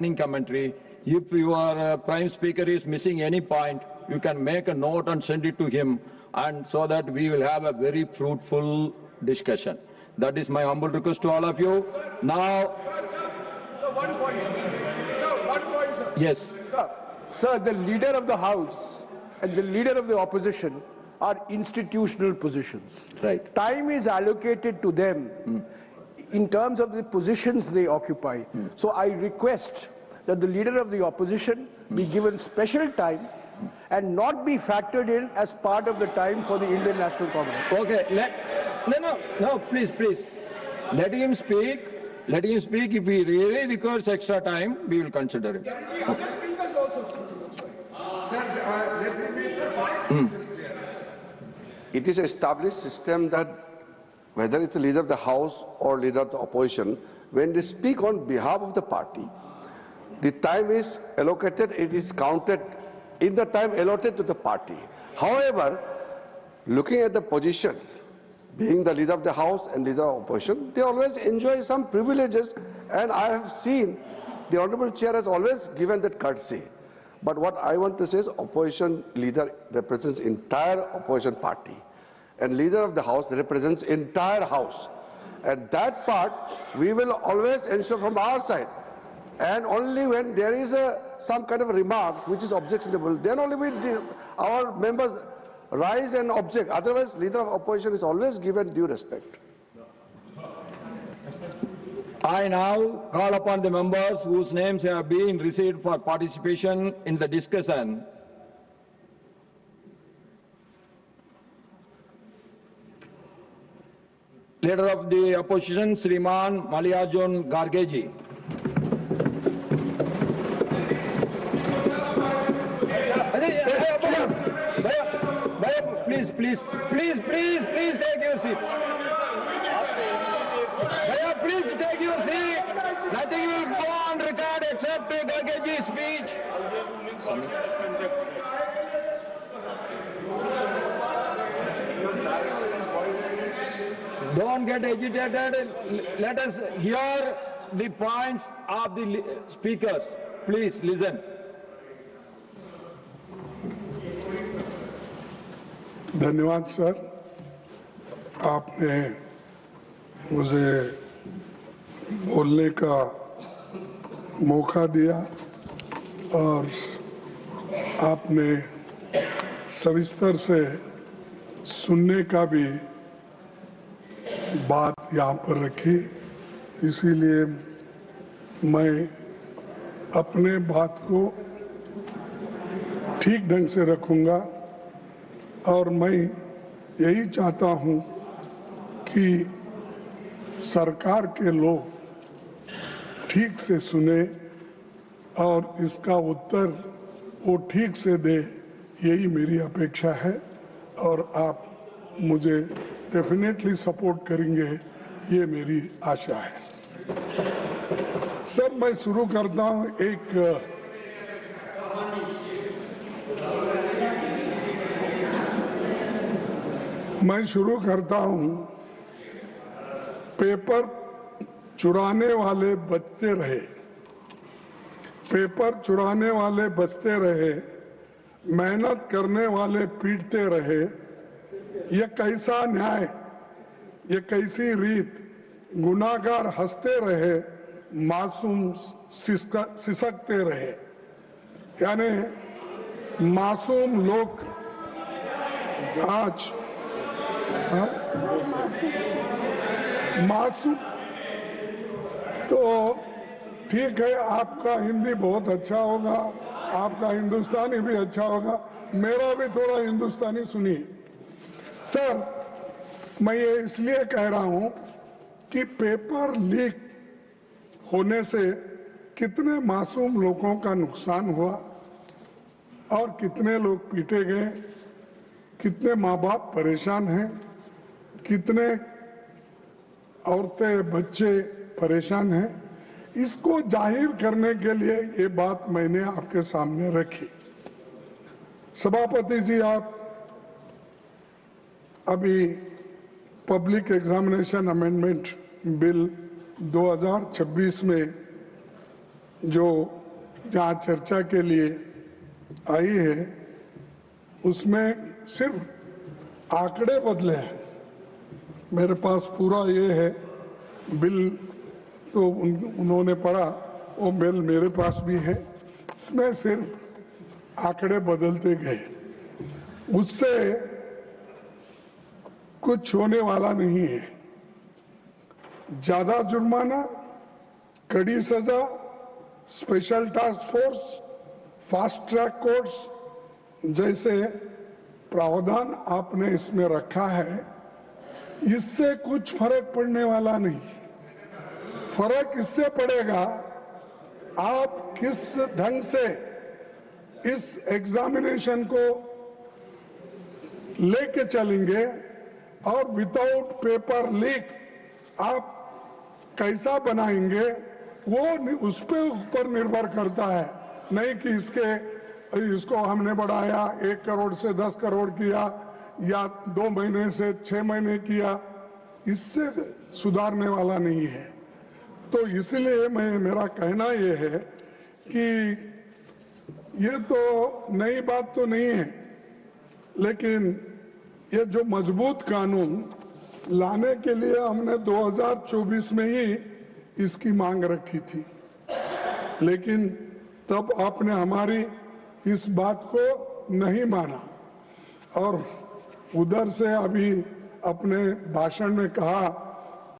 commentary. If your Prime Speaker is missing any point, you can make a note and send it to him, and so that we will have a very fruitful discussion. That is my humble request to all of you. Now, Sir, one point. Sir, one point, sir. yes. Sir, the leader of the House and the leader of the opposition are institutional positions. Right. Time is allocated to them in terms of the positions they occupy. So I request that the leader of the opposition be given special time and not be factored in as part of the time for the Indian National Congress. Okay. No, please. Let him speak. Let him speak. If he really requires extra time, we will consider it. It is an established system that whether it's the leader of the House or leader of the opposition, when they speak on behalf of the party, the time is allocated, it is counted in the time allotted to the party. However, looking at the position, being the leader of the House and leader of opposition, they always enjoy some privileges, and I have seen the Honorable Chair has always given that courtesy. But what I want to say is opposition leader represents entire opposition party, and leader of the House represents entire House. And that part we will always ensure from our side. And only when there is some kind of remarks which is objectionable, then only our members rise and object. Otherwise, leader of opposition is always given due respect. I now call upon the members whose names have been received for participation in the discussion. Leader of the opposition, Shriman Mallikarjun Kharge ji. Please take your seat. Please take your seat. Nothing will go on record except Kharge ji's speech. Don't get agitated. Let us hear the points of the speakers. Please listen. धन्यवाद sir, आपने मुझे बोलने का मौका दिया और आपने सविस्तर से सुनने का भी बात यहाँ पर रखी, इसीलिए मैं अपने बात को ठीक ढंग से रखूंगा और मैं यही चाहता हूं कि सरकार के लोग ठीक से सुने और इसका उत्तर वो ठीक से दे, यही मेरी अपेक्षा है और आप मुझे डेफिनेटली सपोर्ट करेंगे, ये मेरी आशा है। सर, मैं शुरू करता हूं मैं शुरू करता हूं, पेपर चुराने वाले बचते रहे, पेपर चुराने वाले बचते रहे, मेहनत करने वाले पीटते रहे, ये कैसा न्याय, ये कैसी रीत, गुनाहगार हंसते रहे, मासूम सिसकते रहे। यानी मासूम लोग आज मासूम, तो ठीक है, आपका हिंदी बहुत अच्छा होगा, आपका हिंदुस्तानी भी अच्छा होगा, मेरा भी थोड़ा हिंदुस्तानी सुनिए। सर, मैं ये इसलिए कह रहा हूं कि पेपर लीक होने से कितने मासूम लोगों का नुकसान हुआ और कितने लोग पीटे गए, कितने माँ बाप परेशान हैं, कितने औरतें बच्चे परेशान हैं, इसको जाहिर करने के लिए ये बात मैंने आपके सामने रखी। सभापति जी, आप अभी पब्लिक एग्जामिनेशन अमेंडमेंट बिल 2026 में जो जहां चर्चा के लिए आई है उसमें सिर्फ आंकड़े बदले हैं। मेरे पास पूरा ये है बिल, तो उन्होंने पढ़ा, वो बिल मेरे पास भी है। इसमें सिर्फ आंकड़े बदलते गए, उससे कुछ होने वाला नहीं है। ज्यादा जुर्माना, कड़ी सजा, special task force, fast track courts जैसे प्रावधान आपने इसमें रखा है, इससे कुछ फर्क पड़ने वाला नहीं। फर्क इससे पड़ेगा आप किस ढंग से इस एग्जामिनेशन को लेके चलेंगे और विदाउट पेपर लीक आप कैसा बनाएंगे, वो उस पे ऊपर निर्भर करता है। नहीं कि इसको हमने बढ़ाया 1 करोड़ से 10 करोड़ किया या 2 महीने से 6 महीने किया, इससे सुधारने वाला नहीं है। तो इसलिए मेरा कहना ये है कि ये तो नई बात तो नहीं है, लेकिन ये जो मजबूत कानून लाने के लिए हमने 2024 में ही इसकी मांग रखी थी, लेकिन तब आपने हमारी इस बात को नहीं माना और उधर से अभी अपने भाषण में कहा